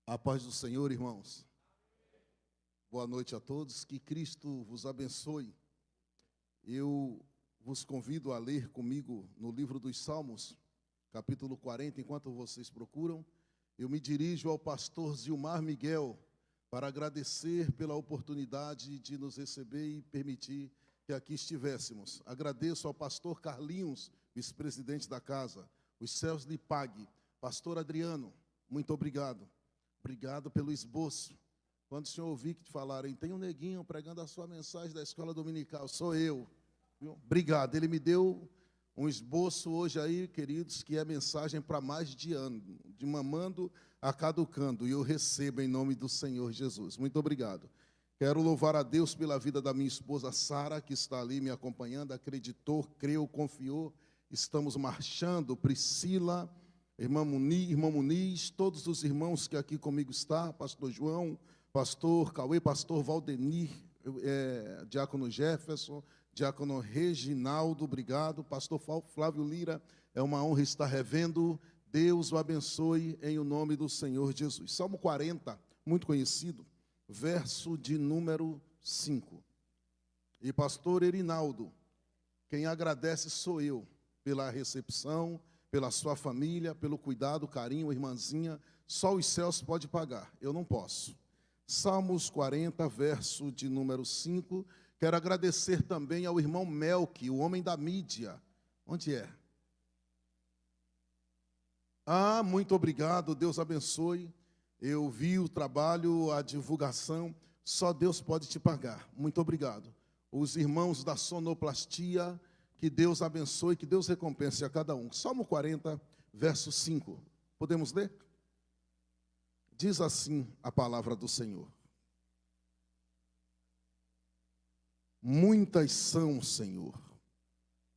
A paz do Senhor, irmãos. Boa noite a todos, que Cristo vos abençoe. Eu vos convido a ler comigo no livro dos Salmos, capítulo 40, enquanto vocês procuram. Eu me dirijo ao pastor Zilmar Miguel para agradecer pela oportunidade de nos receber e permitir que aqui estivéssemos. Agradeço ao pastor Carlinhos, vice-presidente da casa, os céus lhe pague. Pastor Adriano, muito obrigado. Obrigado pelo esboço. Quando o senhor ouvir que te falarem, tem um neguinho pregando a sua mensagem da escola dominical, sou eu. Viu? Obrigado. Ele me deu um esboço hoje aí, queridos, que é mensagem para mais de ano, de mamando a caducando, e eu recebo em nome do Senhor Jesus. Muito obrigado. Quero louvar a Deus pela vida da minha esposa Sara, que está ali me acompanhando, acreditou, creu, confiou. Estamos marchando, Priscila, irmão Muniz, todos os irmãos que aqui comigo estão, pastor João, pastor Cauê, pastor Valdenir, diácono Jefferson, diácono Reginaldo, obrigado, pastor Flávio Lira, é uma honra estar revendo, Deus o abençoe em o nome do Senhor Jesus. Salmo 40, muito conhecido, verso de número 5. E pastor Erinaldo, quem agradece sou eu, pela recepção, pela sua família, pelo cuidado, carinho, irmãzinha, só os céus pode pagar, eu não posso. Salmos 40, verso de número 5, quero agradecer também ao irmão Melk, o homem da mídia. Onde é? Muito obrigado, Deus abençoe. Eu vi o trabalho, a divulgação, só Deus pode te pagar. Muito obrigado. Os irmãos da sonoplastia, que Deus abençoe, que Deus recompense a cada um. Salmo 40, verso 5. Podemos ler? Diz assim a palavra do Senhor. Muitas são, Senhor,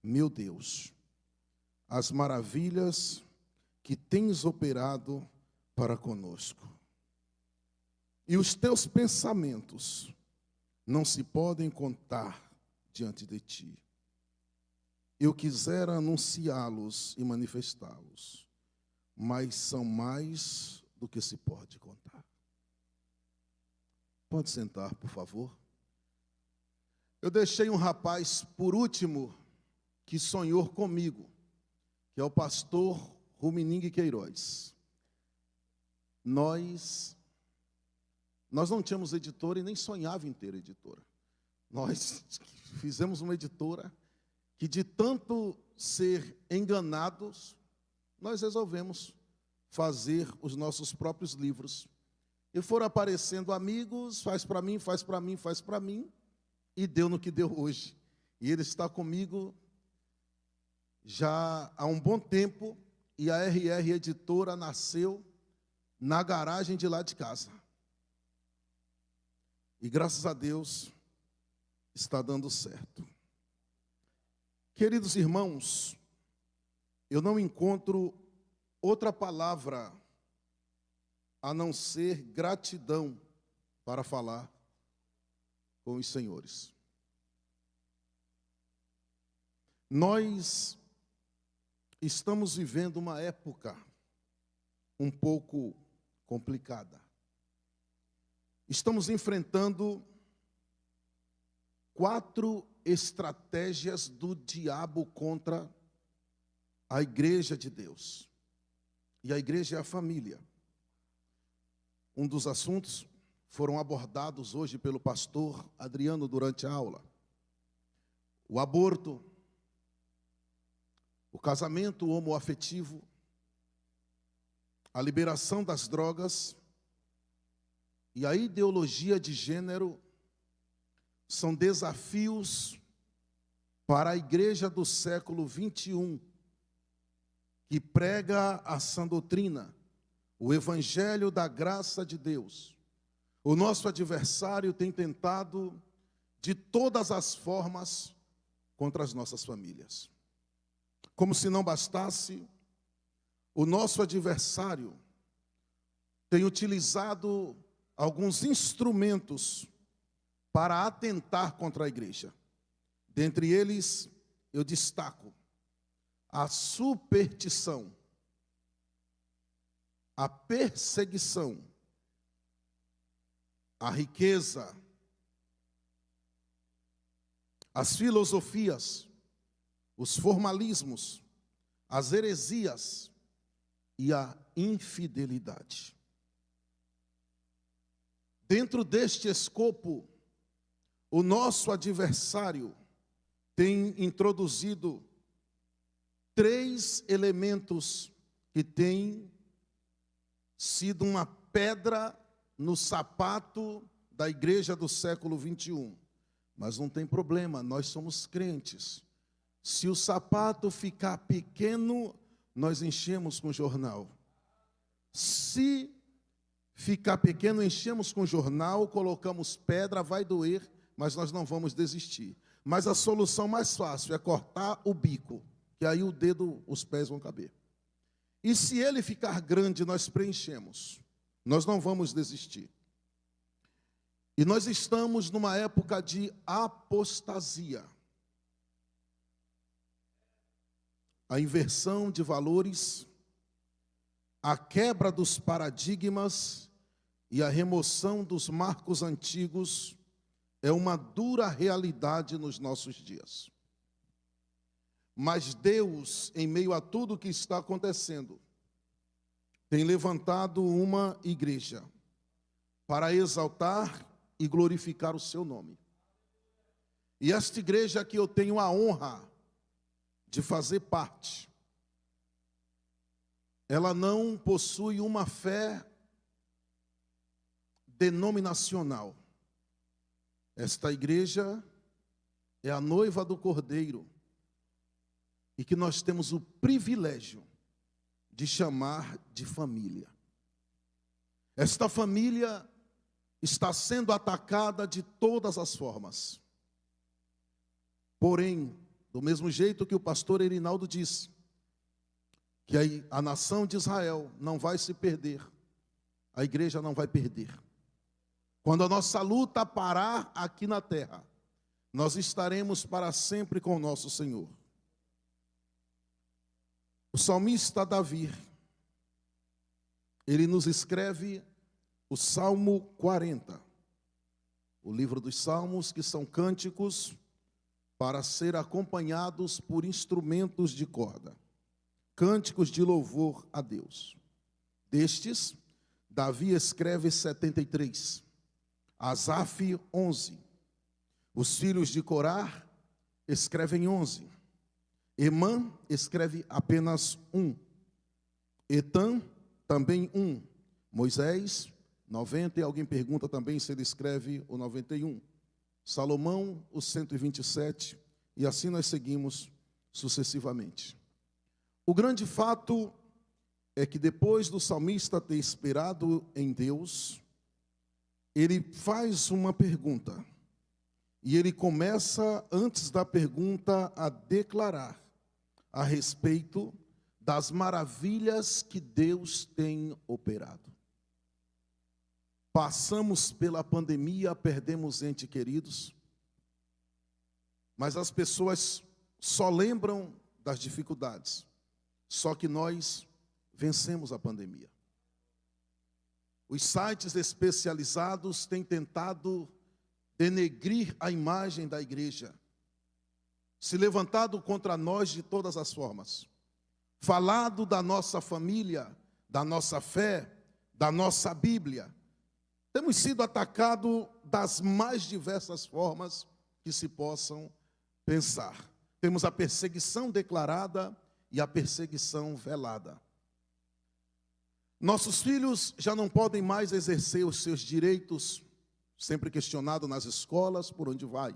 meu Deus, as maravilhas que tens operado para conosco. E os teus pensamentos não se podem contar diante de ti. Eu quisera anunciá-los e manifestá-los, mas são mais do que se pode contar. Pode sentar, por favor. Eu deixei um rapaz, por último, que sonhou comigo, que é o pastor Ruminingue Queiroz. Nós não tínhamos editora e nem sonhava em ter editora. Nós fizemos uma editora que, de tanto ser enganados, nós resolvemos fazer os nossos próprios livros. E foram aparecendo amigos, faz para mim, faz para mim, faz para mim, e deu no que deu hoje. E ele está comigo já há um bom tempo, e a RR Editora nasceu na garagem de lá de casa. E graças a Deus está dando certo. Queridos irmãos, eu não encontro outra palavra a não ser gratidão para falar com os senhores. Nós estamos vivendo uma época um pouco complicada. Estamos enfrentando 4 estratégias do diabo contra a igreja de Deus. E a igreja é a família. Um dos assuntos foram abordados hoje pelo pastor Adriano durante a aula. O aborto, o casamento homoafetivo, a liberação das drogas e a ideologia de gênero são desafios para a igreja do século 21, que prega a sã doutrina, o evangelho da graça de Deus. O nosso adversário tem tentado de todas as formas contra as nossas famílias. Como se não bastasse, o nosso adversário tem utilizado alguns instrumentos para atentar contra a igreja. Dentre eles, eu destaco a superstição, a perseguição a riqueza, as filosofias, os formalismos, as heresias e a infidelidade. Dentro deste escopo, o nosso adversário tem introduzido 3 elementos que têm sido uma pedra no sapato da igreja do século 21. Mas não tem problema, nós somos crentes. Se o sapato ficar pequeno, nós enchemos com jornal. Se ficar pequeno, enchemos com jornal, colocamos pedra, vai doer, mas nós não vamos desistir. Mas a solução mais fácil é cortar o bico, que aí o dedo, os pés vão caber. E se ele ficar grande, nós preenchemos. Nós não vamos desistir. E nós estamos numa época de apostasia. A inversão de valores, a quebra dos paradigmas e a remoção dos marcos antigos é uma dura realidade nos nossos dias. Mas Deus, em meio a tudo que está acontecendo, tem levantado uma igreja para exaltar e glorificar o seu nome. E esta igreja que eu tenho a honra de fazer parte, ela não possui uma fé denominacional. Esta igreja é a noiva do Cordeiro e que nós temos o privilégio de chamar de família. Esta família está sendo atacada de todas as formas. Porém, do mesmo jeito que o pastor Erinaldo disse, que a nação de Israel não vai se perder, a igreja não vai perder. Quando a nossa luta parar aqui na terra, nós estaremos para sempre com o nosso Senhor. O salmista Davi, ele nos escreve o Salmo 40, o livro dos Salmos, que são cânticos para ser acompanhados por instrumentos de corda, cânticos de louvor a Deus. Destes, Davi escreve 73, Asaf 11, os filhos de Corá escrevem 11, Emã escreve apenas 1, Etã também 1, Moisés 90, e alguém pergunta também se ele escreve o 91, Salomão o 127, e assim nós seguimos sucessivamente. O grande fato é que depois do salmista ter esperado em Deus, ele faz uma pergunta, e ele começa, antes da pergunta, a declarar a respeito das maravilhas que Deus tem operado. Passamos pela pandemia, perdemos entes queridos, mas as pessoas só lembram das dificuldades. Só que nós vencemos a pandemia. Os sites especializados têm tentado denegrir a imagem da igreja, se levantado contra nós de todas as formas, falado da nossa família, da nossa fé, da nossa Bíblia. Temos sido atacados das mais diversas formas que se possam pensar. Temos a perseguição declarada e a perseguição velada. Nossos filhos já não podem mais exercer os seus direitos, sempre questionado nas escolas, por onde vai.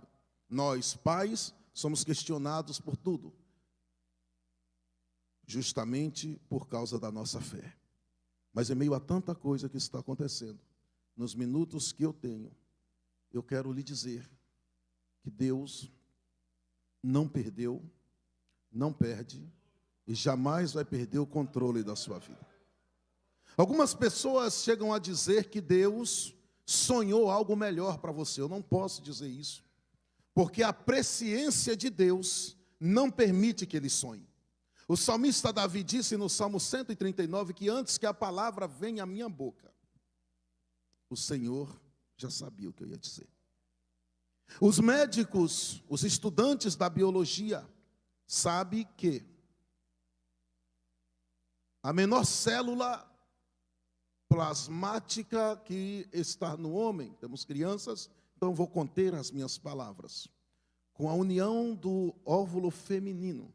Nós, pais, somos questionados por tudo, justamente por causa da nossa fé. Mas em meio a tanta coisa que está acontecendo, nos minutos que eu tenho, eu quero lhe dizer que Deus não perdeu, não perde e jamais vai perder o controle da sua vida. Algumas pessoas chegam a dizer que Deus sonhou algo melhor para você. Eu não posso dizer isso, porque a presciência de Deus não permite que ele sonhe. O salmista Davi disse no Salmo 139 que antes que a palavra venha à minha boca, o Senhor Já sabia o que eu ia dizer. Os médicos, os estudantes da biologia, sabem que a menor célula plasmática que está no homem, temos crianças, então vou conter as minhas palavras. Com a união do óvulo feminino,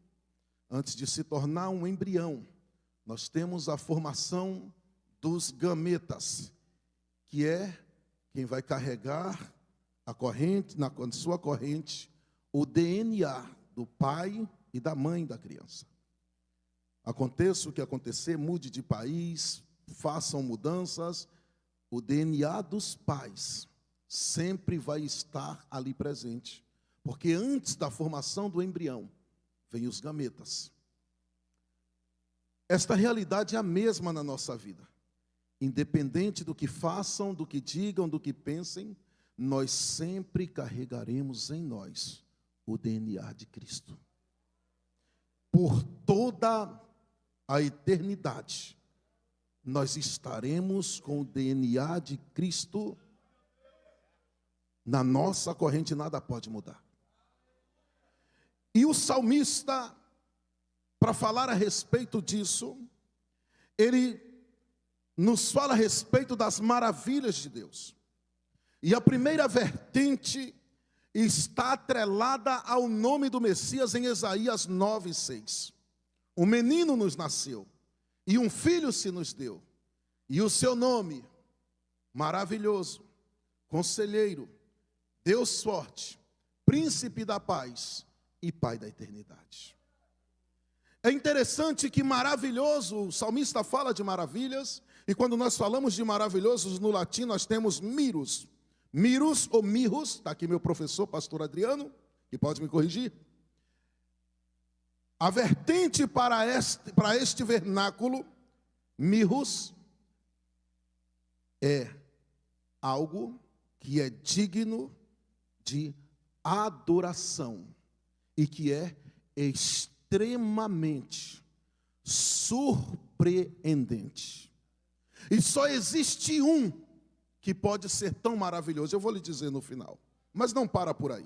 antes de se tornar um embrião, nós temos a formação dos gametas, que é quem vai carregar a corrente, na sua corrente, o DNA do pai e da mãe da criança. Aconteça o que acontecer, mude de país, façam mudanças, o DNA dos pais sempre vai estar ali presente. Porque antes da formação do embrião, vem os gametas. Esta realidade é a mesma na nossa vida. Independente do que façam, do que digam, do que pensem, nós sempre carregaremos em nós o DNA de Cristo. Por toda a eternidade, nós estaremos com o DNA de Cristo na nossa corrente, nada pode mudar. E o salmista, para falar a respeito disso, ele nos fala a respeito das maravilhas de Deus. E a primeira vertente está atrelada ao nome do Messias em Isaías 9:6. Um menino nos nasceu, e um filho se nos deu, e o seu nome, maravilhoso, conselheiro, Deus forte, príncipe da paz e pai da eternidade. É interessante que maravilhoso, o salmista fala de maravilhas, e quando nós falamos de maravilhosos no latim, nós temos miros. Miros ou mirros, está aqui meu professor, pastor Adriano, que pode me corrigir. A vertente para este vernáculo, mirros, é algo que é digno de adoração e que é extremamente surpreendente. E só existe um que pode ser tão maravilhoso. Eu vou lhe dizer no final, mas não para por aí.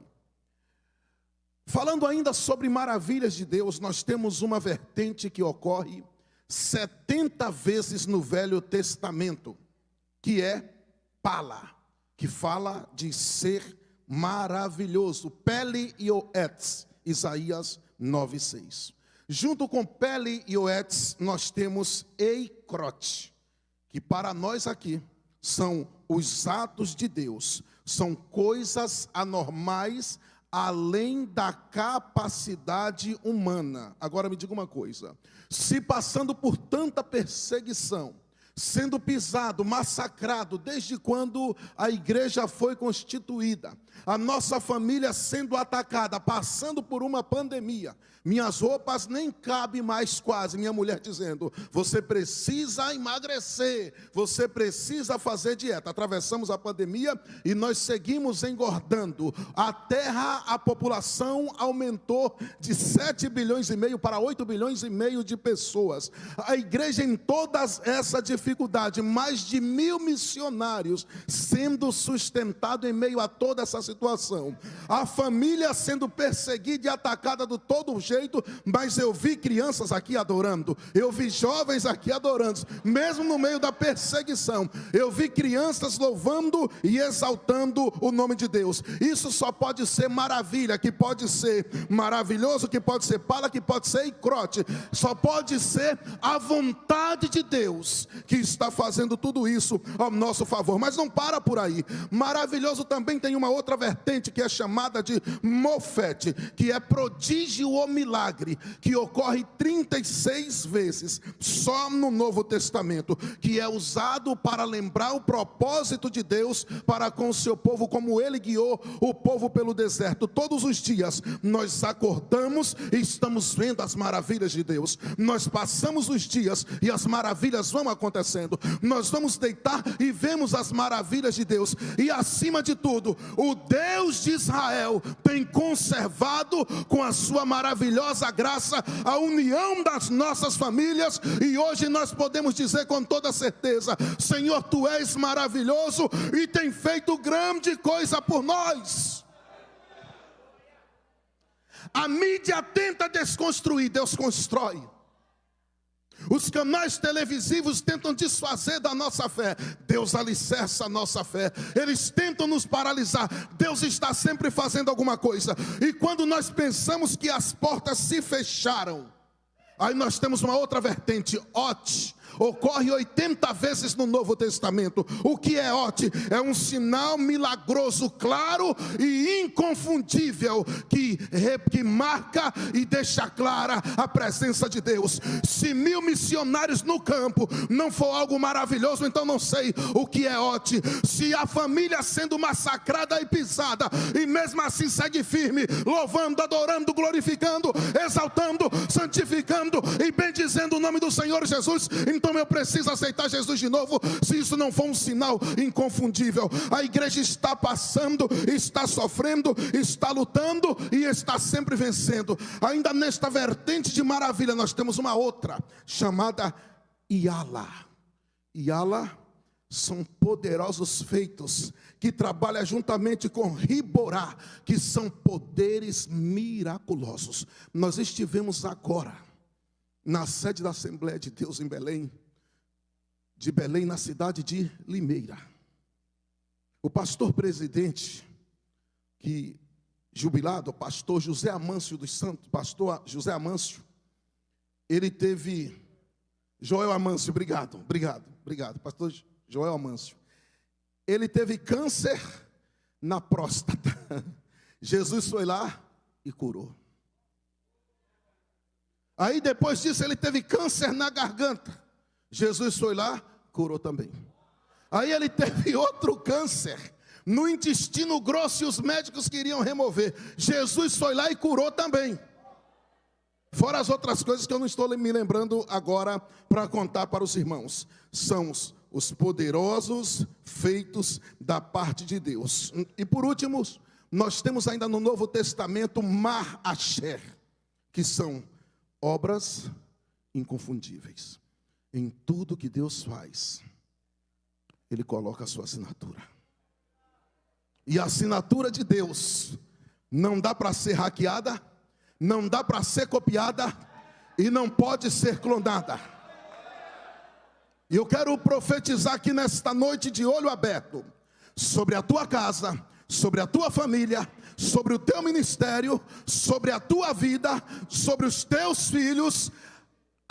Falando ainda sobre maravilhas de Deus, nós temos uma vertente que ocorre 70 vezes no Velho Testamento, que é Pala, que fala de ser maravilhoso. Pele e Oetz, Isaías 9:6. Junto com Pele e Oetz, nós temos Eikrote, que para nós aqui são os atos de Deus, são coisas anormais, além da capacidade humana. Agora me diga uma coisa, se passando por tanta perseguição, sendo pisado, massacrado, desde quando a igreja foi constituída, a nossa família sendo atacada, passando por uma pandemia, minhas roupas nem cabem mais quase, minha mulher dizendo, você precisa emagrecer, você precisa fazer dieta. Atravessamos a pandemia e nós seguimos engordando. A terra, a população aumentou de 7 bilhões e meio para 8 bilhões e meio de pessoas. A igreja em toda essa dificuldade, mais de 1.000 missionários sendo sustentado em meio a toda essa situação. A família sendo perseguida e atacada de todo jeito, mas eu vi crianças aqui adorando, eu vi jovens aqui adorando, mesmo no meio da perseguição, eu vi crianças louvando e exaltando o nome de Deus. Isso só pode ser maravilha, que pode ser maravilhoso, que pode ser Pala, que pode ser Eikrote, só pode ser a vontade de Deus que está fazendo tudo isso ao nosso favor. Mas não para por aí. Maravilhoso também tem uma outra vertente que é chamada de Mofete, que é prodígio ou milagre, que ocorre 36 vezes só no Novo Testamento, que é usado para lembrar o propósito de Deus para com o seu povo, como ele guiou o povo pelo deserto. Todos os dias nós acordamos e estamos vendo as maravilhas de Deus, nós passamos os dias e as maravilhas vão acontecer. acontecendo. Nós vamos deitar e vemos as maravilhas de Deus. E acima de tudo, o Deus de Israel tem conservado com a sua maravilhosa graça a união das nossas famílias. E hoje nós podemos dizer com toda certeza: Senhor, Tu és maravilhoso e tem feito grande coisa por nós. A mídia tenta desconstruir, Deus constrói. Os canais televisivos tentam desfazer da nossa fé, Deus alicerça a nossa fé. Eles tentam nos paralisar, Deus está sempre fazendo alguma coisa. E quando nós pensamos que as portas se fecharam, aí nós temos uma outra vertente, Ot. Ocorre 80 vezes no Novo Testamento. O que é Ot? É um sinal milagroso, claro e inconfundível, que marca e deixa clara a presença de Deus. Se 1000 missionários no campo não for algo maravilhoso, então não sei o que é Ot. Se a família sendo massacrada e pisada, e mesmo assim segue firme, louvando, adorando, glorificando, exaltando, santificando e bendizendo o nome do Senhor Jesus, então eu preciso aceitar Jesus de novo. Se isso não for um sinal inconfundível, a igreja está passando, está sofrendo, está lutando e está sempre vencendo. Ainda nesta vertente de maravilha, nós temos uma outra, chamada Iala. Iala são poderosos feitos, que trabalha juntamente com Riborá, que são poderes miraculosos. Nós estivemos agora na sede da Assembleia de Deus em Belém, de Belém, na cidade de Limeira. O pastor presidente, jubilado, pastor José Amâncio dos Santos, pastor José Amâncio, ele teve, Joel Amâncio, obrigado, pastor Joel Amâncio, ele teve câncer na próstata. Jesus foi lá e curou. Aí depois disso ele teve câncer na garganta. Jesus foi lá, curou também. Aí ele teve outro câncer no intestino grosso e os médicos queriam remover. Jesus foi lá e curou também. Fora as outras coisas que eu não estou me lembrando agora para contar para os irmãos. São os poderosos feitos da parte de Deus. E por último, nós temos ainda no Novo Testamento Mar Asher, que são obras inconfundíveis. Em tudo que Deus faz, Ele coloca a sua assinatura. E a assinatura de Deus não dá para ser hackeada, não dá para ser copiada e não pode ser clonada. E eu quero profetizar aqui nesta noite de olho aberto sobre a tua casa, sobre a tua família, sobre o teu ministério, sobre a tua vida, sobre os teus filhos.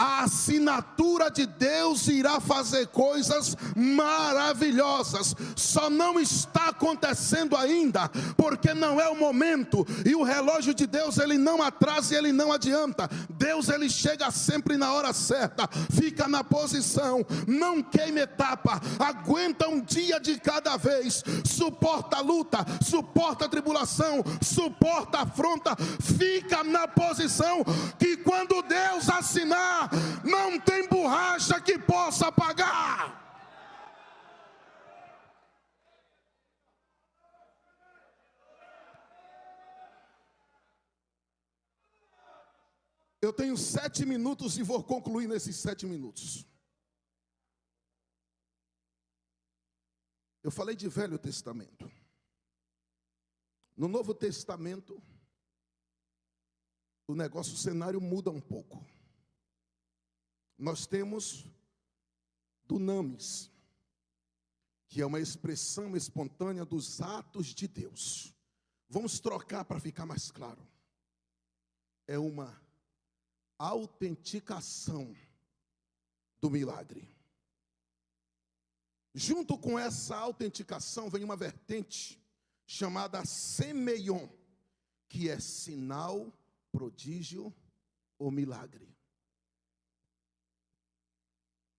A assinatura de Deus irá fazer coisas maravilhosas. Só não está acontecendo ainda, porque não é o momento. E o relógio de Deus, ele não atrasa e ele não adianta. Deus, ele chega sempre na hora certa. Fica na posição, não queime etapa. Aguenta um dia de cada vez. Suporta a luta, suporta a tribulação, suporta a afronta. Fica na posição que quando Deus assinar, não tem borracha que possa apagar. Eu tenho 7 minutos e vou concluir nesses 7 minutos. Eu falei de Velho Testamento. No Novo Testamento, o cenário muda um pouco. Nós temos dunamis, que é uma expressão espontânea dos atos de Deus. Vamos trocar para ficar mais claro. É uma autenticação do milagre. Junto com essa autenticação vem uma vertente chamada semeion, que é sinal, prodígio ou milagre.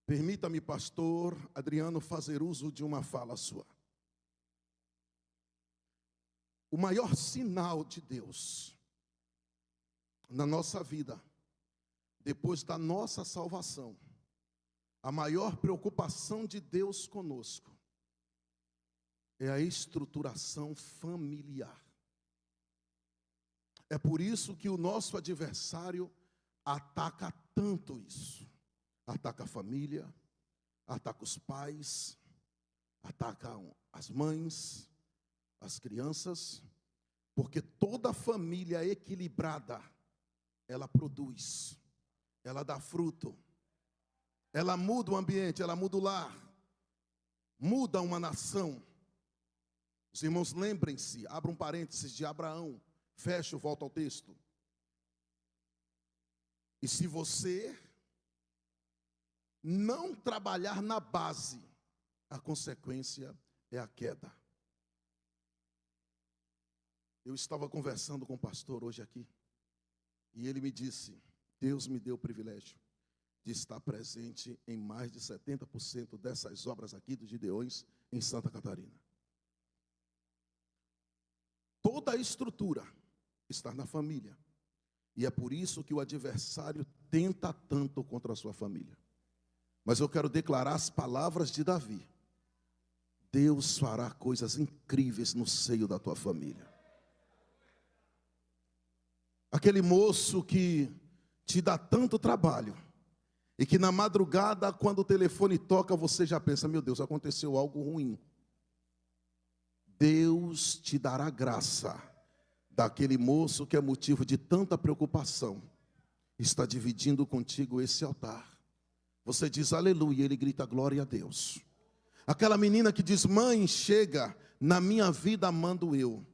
Permita-me, pastor Adriano, fazer uso de uma fala sua. O maior sinal de Deus na nossa vida, depois da nossa salvação, A maior preocupação de Deus conosco é a estruturação familiar. É por isso que o nosso adversário ataca tanto isso. Ataca a família, ataca os pais, ataca as mães, as crianças, porque toda família equilibrada, ela produz, ela dá fruto, ela muda o ambiente, ela muda o lar, muda uma nação. Os irmãos, lembrem-se, abra um parênteses de Abraão, fecha, volta ao texto. E se você não trabalhar na base, a consequência é a queda. Eu estava conversando com o pastor hoje aqui, e ele me disse, Deus me deu o privilégio de estar presente em mais de 70% dessas obras aqui dos Gideões em Santa Catarina. Toda a estrutura está na família. E é por isso que o adversário tenta tanto contra a sua família. Mas eu quero declarar as palavras de Davi. Deus fará coisas incríveis no seio da tua família. Aquele moço que te dá tanto trabalho, e que na madrugada, quando o telefone toca, você já pensa, meu Deus, aconteceu algo ruim. Deus te dará graça daquele moço que é motivo de tanta preocupação, está dividindo contigo esse altar. Você diz aleluia, ele grita glória a Deus. Aquela menina que diz, mãe, chega, na minha vida mando eu.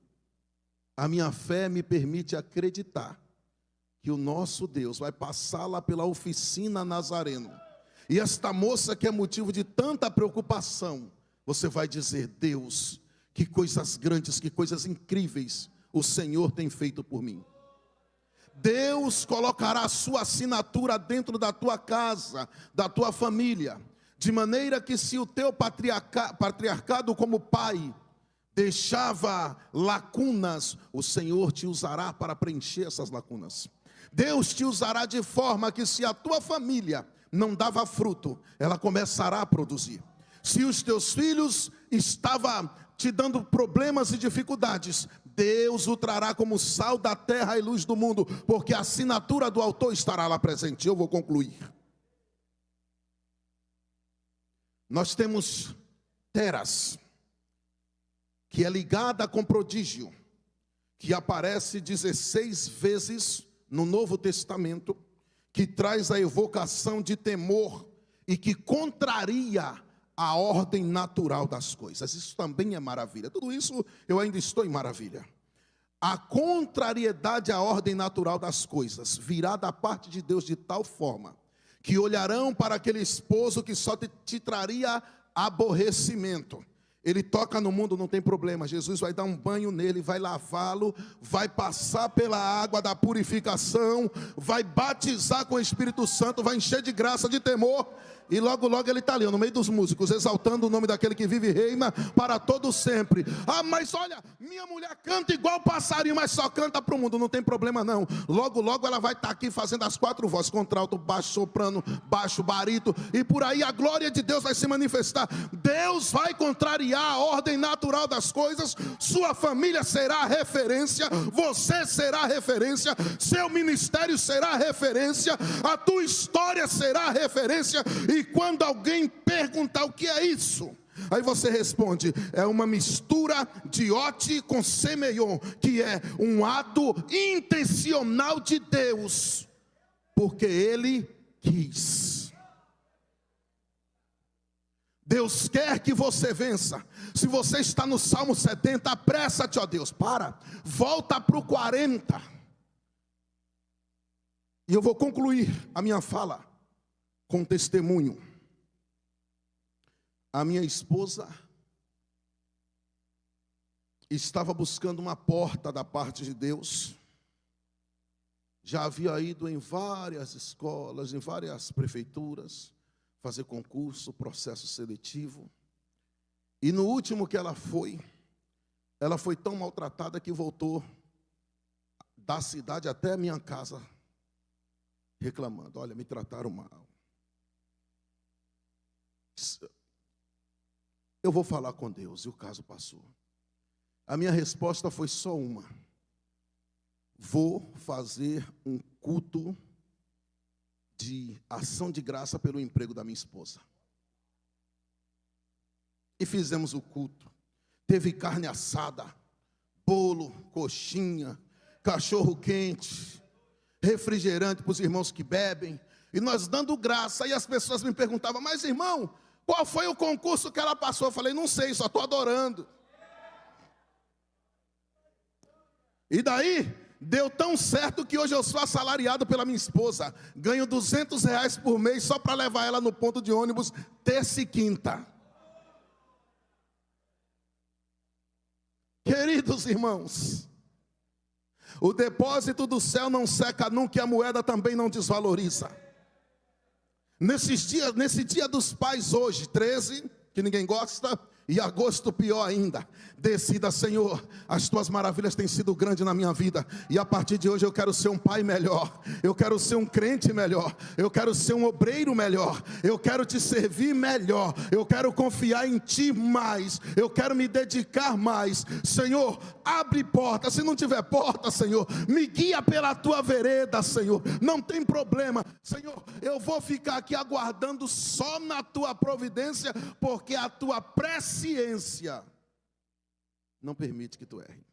A minha fé me permite acreditar que o nosso Deus vai passá-la pela oficina Nazareno. E esta moça que é motivo de tanta preocupação, você vai dizer, Deus, que coisas grandes, que coisas incríveis o Senhor tem feito por mim. Deus colocará a sua assinatura dentro da tua casa, da tua família, de maneira que se o teu patriarcado como pai deixava lacunas, o Senhor te usará para preencher essas lacunas. Deus te usará de forma que se a tua família não dava fruto, ela começará a produzir. Se os teus filhos estavam te dando problemas e dificuldades, Deus o trará como sal da terra e luz do mundo, porque a assinatura do autor estará lá presente. Eu vou concluir. Nós temos Teras, que é ligada com prodígio, que aparece 16 vezes no Novo Testamento, que traz a evocação de temor e que contraria a ordem natural das coisas. Isso também é maravilha. Tudo isso eu ainda estou em maravilha. A contrariedade à ordem natural das coisas virá da parte de Deus de tal forma que olharão para aquele esposo que só te traria aborrecimento. Ele toca no mundo, não tem problema. Jesus vai dar um banho nele, vai lavá-lo, vai passar pela água da purificação, vai batizar com o Espírito Santo, vai encher de graça, de temor. E logo, logo ele está ali, no meio dos músicos, exaltando o nome daquele que vive e reina para todo sempre. Ah, mas olha, minha mulher canta igual passarinho, mas só canta para o mundo, não tem problema não. Logo, logo ela vai estar aqui fazendo as 4 vozes, contralto, baixo, soprano, baixo, barito, e por aí a glória de Deus vai se manifestar. Deus vai contrariar a ordem natural das coisas, sua família será referência, você será referência, seu ministério será referência, a tua história será referência. E quando alguém perguntar o que é isso, aí você responde, é uma mistura de Ote com Semeion, que é um ato intencional de Deus, porque Ele quis. Deus quer que você vença. Se você está no Salmo 70, apressa-te, ó Deus, volta para o 40. E eu vou concluir a minha fala com testemunho. A minha esposa estava buscando uma porta da parte de Deus. Já havia ido em várias escolas, em várias prefeituras, fazer concurso, processo seletivo. E no último que ela foi tão maltratada que voltou da cidade até a minha casa, reclamando, olha, me trataram mal. eu vou falar com Deus, e o caso passou. A minha resposta foi só uma: vou fazer um culto de ação de graça pelo emprego da minha esposa. E fizemos o culto. Teve carne assada, bolo, coxinha, cachorro quente, refrigerante para os irmãos que bebem. E nós dando graça. E as pessoas me perguntavam: mas irmão, qual foi o concurso que ela passou? Eu falei: não sei, só estou adorando. E daí, deu tão certo que hoje eu sou assalariado pela minha esposa. Ganho R$200 por mês só para levar ela no ponto de ônibus terça e quinta. Queridos irmãos, o depósito do céu não seca nunca e a moeda também não desvaloriza. Nesse dia dos pais hoje, 13, que ninguém gosta, e agosto pior ainda, decida: Senhor, as tuas maravilhas têm sido grandes na minha vida, e a partir de hoje eu quero ser um pai melhor, eu quero ser um crente melhor, eu quero ser um obreiro melhor, eu quero te servir melhor, eu quero confiar em ti mais, eu quero me dedicar mais. Senhor, abre porta. Se não tiver porta, Senhor, me guia pela tua vereda, Senhor, não tem problema. Senhor, eu vou ficar aqui aguardando só na tua providência, porque a tua presciência não permite que tu erre.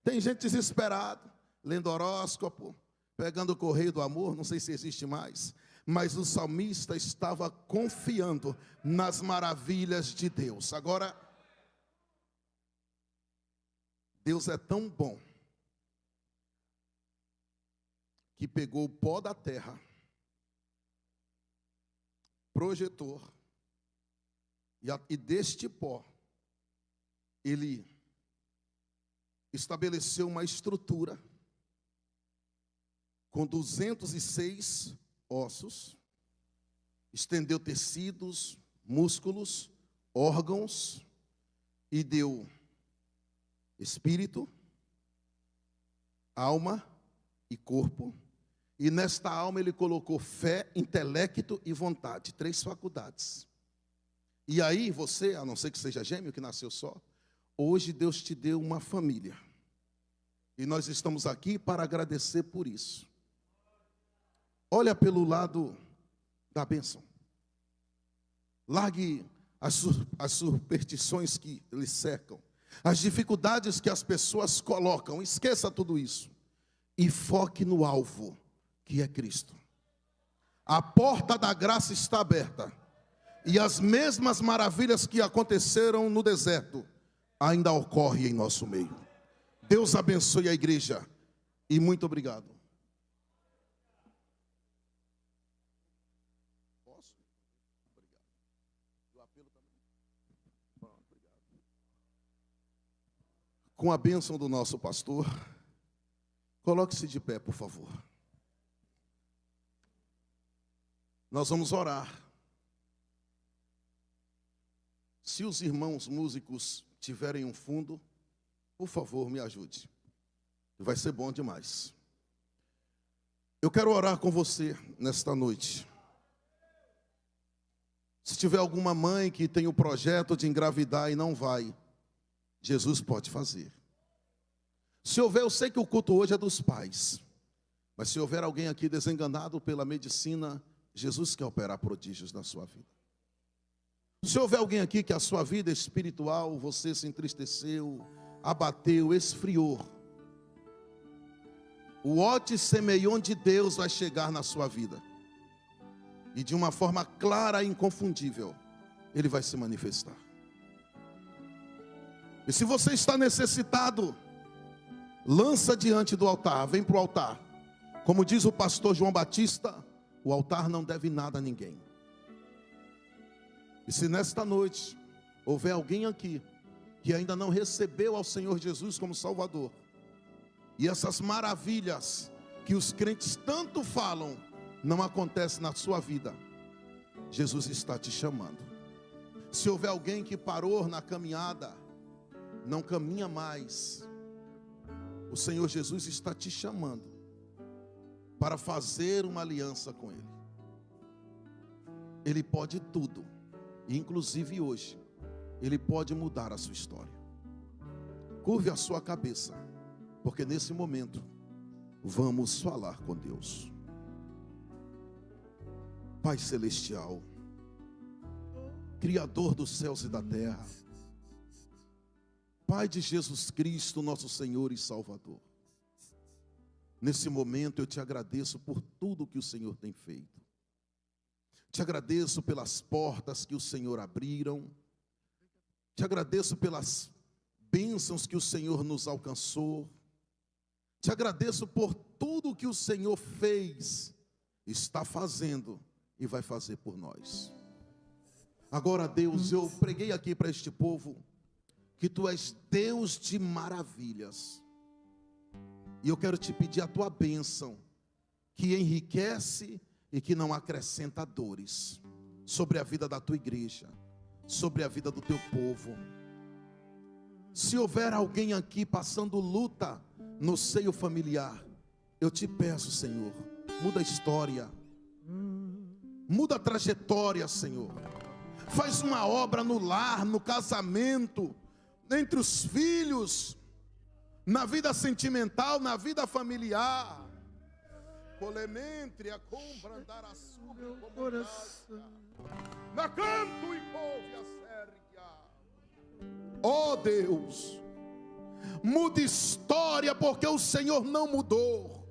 Tem gente desesperada, lendo horóscopo, pegando o correio do amor, não sei se existe mais, mas o salmista estava confiando nas maravilhas de Deus. Agora, Deus é tão bom que pegou o pó da terra, projetor, e deste pó ele estabeleceu uma estrutura com 206 ossos, estendeu tecidos, músculos, órgãos, e deu espírito, alma e corpo. E nesta alma ele colocou fé, intelecto e vontade, 3 faculdades. E aí você, a não ser que seja gêmeo, que nasceu só, hoje Deus te deu uma família. E nós estamos aqui para agradecer por isso. Olha pelo lado da bênção. Largue as superstições que lhe cercam, as dificuldades que as pessoas colocam. Esqueça tudo isso e foque no alvo, que é Cristo. A porta da graça está aberta. E as mesmas maravilhas que aconteceram no deserto ainda ocorrem em nosso meio. Deus abençoe a igreja. E muito obrigado. Posso? Obrigado. O apelo também. Obrigado. Com a bênção do nosso pastor, coloque-se de pé, por favor. Nós vamos orar. Se os irmãos músicos tiverem um fundo, por favor, me ajude. Vai ser bom demais. Eu quero orar com você nesta noite. Se tiver alguma mãe que tem o projeto de engravidar e não vai, Jesus pode fazer. Se houver, eu sei que o culto hoje é dos pais, mas se houver alguém aqui desenganado pela medicina, Jesus quer operar prodígios na sua vida. Se houver alguém aqui que a sua vida espiritual, você se entristeceu, abateu, esfriou, o Ote Semeion de Deus vai chegar na sua vida. E de uma forma clara e inconfundível, Ele vai se manifestar. E se você está necessitado, lança diante do altar, vem para o altar. Como diz o pastor João Batista, o altar não deve nada a ninguém. E se nesta noite houver alguém aqui que ainda não recebeu ao Senhor Jesus como Salvador, e essas maravilhas que os crentes tanto falam não acontecem na sua vida, Jesus está te chamando. Se houver alguém que parou na caminhada, não caminha mais, o Senhor Jesus está te chamando para fazer uma aliança com Ele. Ele pode tudo. E inclusive hoje, Ele pode mudar a sua história. Curve a sua cabeça, porque nesse momento, vamos falar com Deus. Pai Celestial, Criador dos céus e da terra, Pai de Jesus Cristo, nosso Senhor e Salvador. Nesse momento eu te agradeço por tudo que o Senhor tem feito. Te agradeço pelas portas que o Senhor abriram. Te agradeço pelas bênçãos que o Senhor nos alcançou. Te agradeço por tudo que o Senhor fez, está fazendo e vai fazer por nós. Agora, Deus, eu preguei aqui para este povo que Tu és Deus de maravilhas. E eu quero te pedir a Tua bênção, que enriquece e que não acrescenta dores, sobre a vida da Tua igreja, sobre a vida do Teu povo. Se houver alguém aqui passando luta no seio familiar, eu te peço, Senhor, muda a história, muda a trajetória, Senhor. Faz uma obra no lar, no casamento, entre os filhos, na vida sentimental, na vida familiar. Colemente a compra andar a sua coração. Na canto e couve a sérgia. Ó Deus, muda história, porque o Senhor não mudou.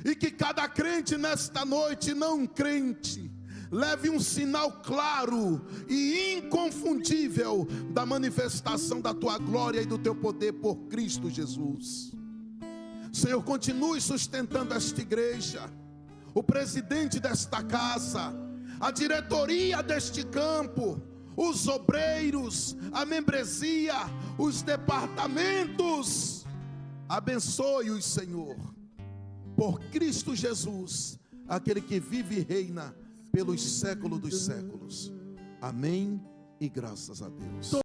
E que cada crente nesta noite, não crente, leve um sinal claro e inconfundível da manifestação da Tua glória e do Teu poder por Cristo Jesus. Senhor, continue sustentando esta igreja, o presidente desta casa, a diretoria deste campo, os obreiros, a membresia, os departamentos. Abençoe-os, Senhor, por Cristo Jesus, aquele que vive e reina pelos séculos dos séculos. Amém e graças a Deus.